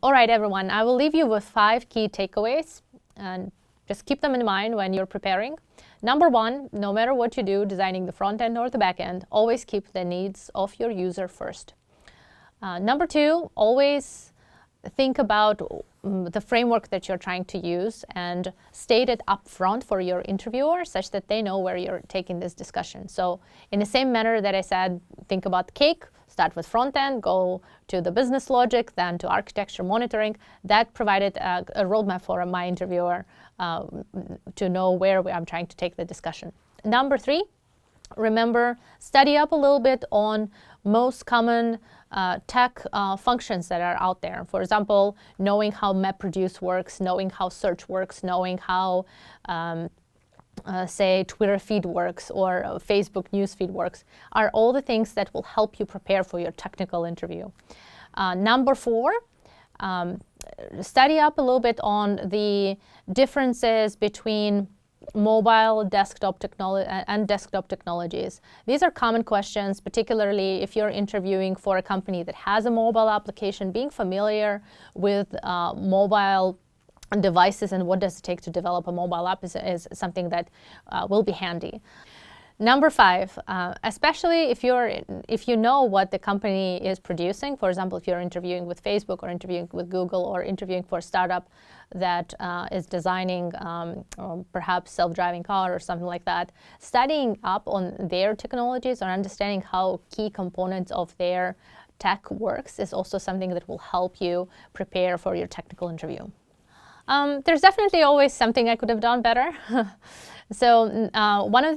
All right, everyone, I will leave you with 5 key takeaways, and just keep them in mind when you're preparing. Number 1, no matter what you do, designing the front end or the back end, always keep the needs of your user first. Number 2, always think about the framework that you're trying to use and state it up front for your interviewer such that they know where you're taking this discussion. So in the same manner that I said, think about the cake, start with front end, go to the business logic, then to architecture monitoring. That provided a roadmap for my interviewer to know where I'm trying to take the discussion. Number 3, remember, study up a little bit on most common tech functions that are out there. For example, knowing how MapReduce works, knowing how search works, knowing how say Twitter feed works or Facebook newsfeed works, are all the things that will help you prepare for your technical interview. Number 4, study up a little bit on the differences between mobile, desktop technology and desktop technologies. These are common questions, particularly if you're interviewing for a company that has a mobile application. Being familiar with mobile devices and what does it take to develop a mobile app is something that will be handy. Number 5, especially if you know what the company is producing. For example, if you're interviewing with Facebook or interviewing with Google or interviewing for a startup that is designing perhaps self-driving car or something like that, studying up on their technologies or understanding how key components of their tech works is also something that will help you prepare for your technical interview. There's definitely always something I could have done better. So one of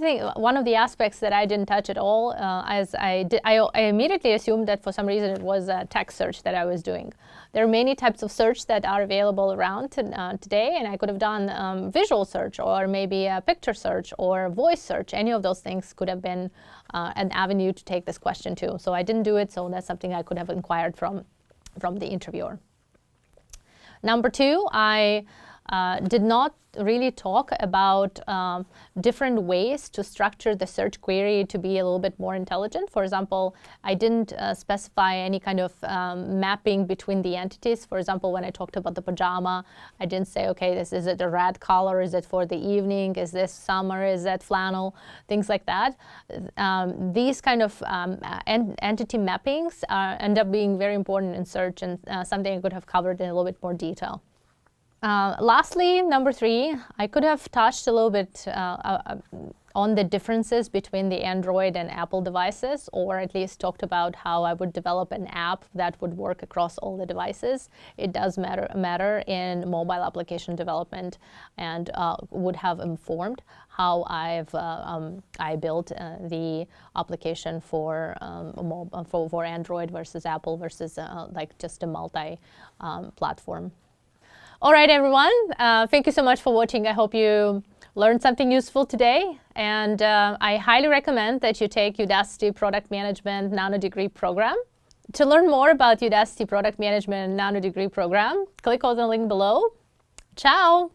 the aspects that I didn't touch at all, as I immediately assumed that for some reason it was a text search that I was doing. There are many types of search that are available around today, and I could have done visual search or maybe a picture search or voice search. Any of those things could have been an avenue to take this question to. So I didn't do it, so that's something I could have inquired from the interviewer. Number 2, I did not really talk about different ways to structure the search query to be a little bit more intelligent. For example, I didn't specify any kind of mapping between the entities. For example, when I talked about the pajama, I didn't say, okay, is it a red color? Is it for the evening? Is this summer? Is that flannel? Things like that. These kind of entity mappings end up being very important in search and something I could have covered in a little bit more detail. Lastly, number 3, I could have touched a little bit on the differences between the Android and Apple devices, or at least talked about how I would develop an app that would work across all the devices. It does matter in mobile application development, and would have informed how I built the application for Android versus Apple versus like just a multi-platform. All right, everyone. Thank you so much for watching. I hope you learned something useful today. And I highly recommend that you take Udacity Product Management Nano Degree Program. To learn more about Udacity Product Management Nano Degree Program, click on the link below. Ciao!